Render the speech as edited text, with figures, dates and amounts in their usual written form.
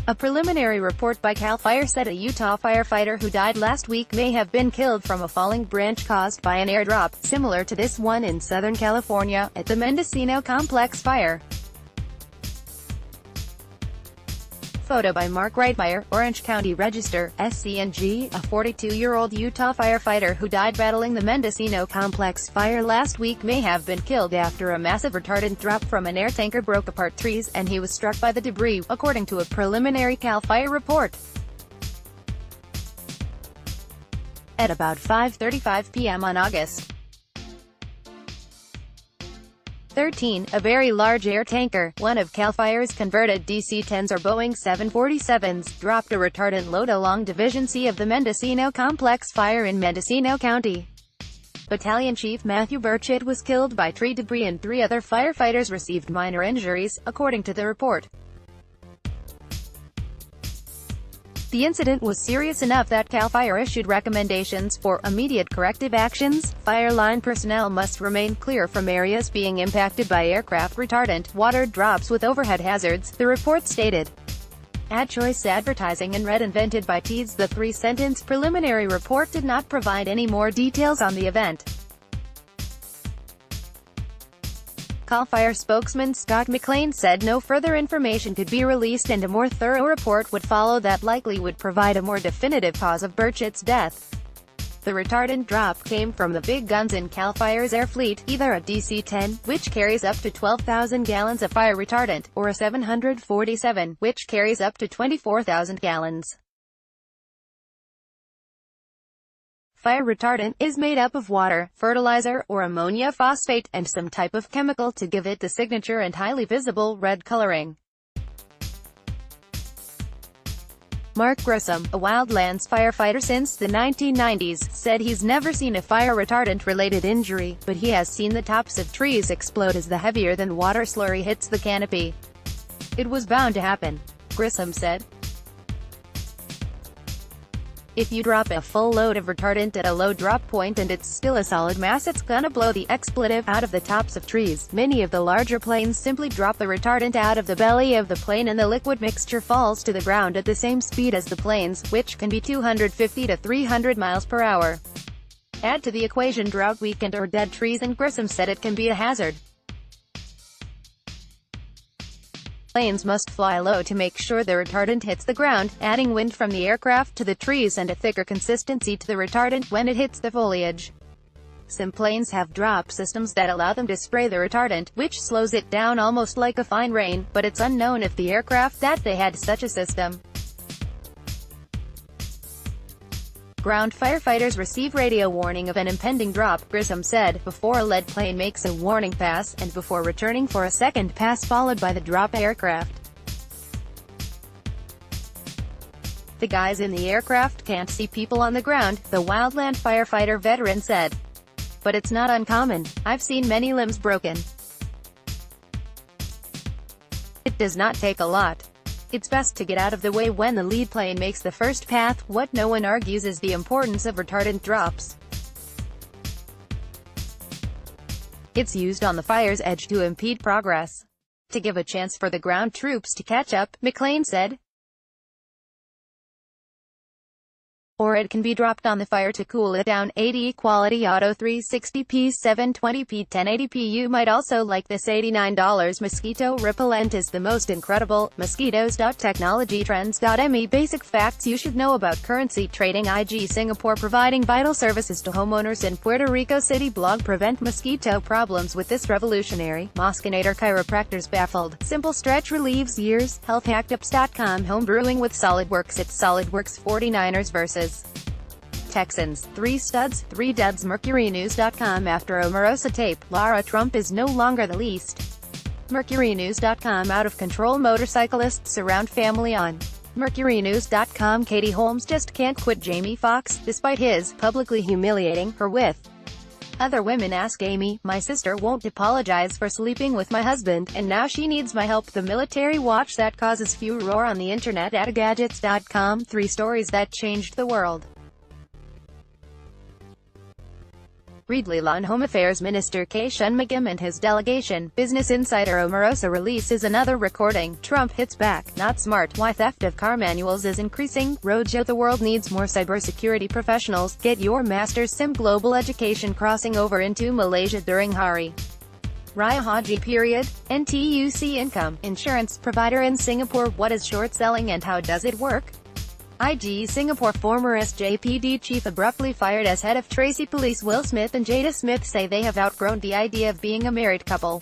A preliminary report by CAL FIRE said a Utah firefighter who died last week may have been killed from a falling branch caused by an airdrop, similar to this one in Southern California, at the Mendocino Complex Fire. Photo by Mark Reitmeyer, Orange County Register, SCNG. A 42-year-old Utah firefighter who died battling the Mendocino Complex Fire last week may have been killed after a massive retardant drop from an air tanker broke apart trees, and he was struck by the debris, according to a preliminary CAL FIRE report. At about 5:35 p.m. on August 13, a very large air tanker, one of CAL FIRE's converted DC-10s or Boeing 747s, dropped a retardant load along Division C of the Mendocino Complex Fire in Mendocino County. Battalion Chief Matthew Burchett was killed by tree debris and 3 other firefighters received minor injuries, according to the report. The incident was serious enough that CAL FIRE issued recommendations for immediate corrective actions. Fire line personnel must remain clear from areas being impacted by aircraft retardant, water drops with overhead hazards, the report stated. Ad choice advertising and red invented by Teeds. The 3-sentence preliminary report did not provide any more details on the event. CAL FIRE spokesman Scott McLean said no further information could be released and a more thorough report would follow that likely would provide a more definitive cause of Burchett's death. The retardant drop came from the big guns in CAL FIRE's air fleet, either a DC-10, which carries up to 12,000 gallons of fire retardant, or a 747, which carries up to 24,000 gallons. Fire retardant is made up of water, fertilizer, or ammonia phosphate, and some type of chemical to give it the signature and highly visible red coloring. Mark Grissom, a wildlands firefighter since the 1990s, said he's never seen a fire retardant-related injury, but he has seen the tops of trees explode as the heavier-than-water slurry hits the canopy. It was bound to happen, Grissom said. If you drop a full load of retardant at a low drop point and it's still a solid mass, it's gonna blow the expletive out of the tops of trees. Many of the larger planes simply drop the retardant out of the belly of the plane and the liquid mixture falls to the ground at the same speed as the planes, which can be 250 to 300 miles per hour. Add to the equation drought weakened or dead trees and Grissom said it can be a hazard. Planes must fly low to make sure the retardant hits the ground, adding wind from the aircraft to the trees and a thicker consistency to the retardant when it hits the foliage. Some planes have drop systems that allow them to spray the retardant, which slows it down almost like a fine rain, but it's unknown if the aircraft that they had such a system. Ground firefighters receive radio warning of an impending drop, Grissom said, before a lead plane makes a warning pass, and before returning for a second pass followed by the drop aircraft. The guys in the aircraft can't see people on the ground, the wildland firefighter veteran said. But it's not uncommon. I've seen many limbs broken. It does not take a lot. It's best to get out of the way when the lead plane makes the first pass. What no one argues is the importance of retardant drops. It's used on the fire's edge to impede progress, to give a chance for the ground troops to catch up, McLean said. Or it can be dropped on the fire to cool it down. AD Quality Auto 360p 720p 1080p. You might also like this $89 mosquito repellent is the most incredible. Mosquitoes.technologytrends.me. Basic facts you should know about currency trading. IG Singapore providing vital services to homeowners in Puerto Rico City. Blog prevent mosquito problems with this revolutionary Mosquinator. Chiropractors baffled. Simple stretch relieves years. Healthhacktips.com. Home brewing with SolidWorks. It's SolidWorks 49ers versus Texans. 3 studs, 3 duds. MercuryNews.com. After Omarosa tape, Lara Trump is no longer the least. MercuryNews.com. Out of control motorcyclists surround family on MercuryNews.com. Katie Holmes just can't quit Jamie Foxx, despite his publicly humiliating her with other women. Ask Amy, my sister won't apologize for sleeping with my husband, and now she needs my help. The military watch that causes furor on the internet at Gadgets.com. 3 stories that changed the world. Read Law and Home Affairs Minister Kay Shanmugam and his delegation. Business Insider Omarosa releases another recording. Trump hits back. Not smart. Why theft of car manuals is increasing. Roadshow. The world needs more cybersecurity professionals. Get your master's sim. Global education crossing over into Malaysia during Hari Raya Haji period. NTUC income. Insurance provider in Singapore. What is short selling and how does it work? IG Singapore former SJPD chief abruptly fired as head of Tracy Police. Will Smith and Jada Smith say they have outgrown the idea of being a married couple.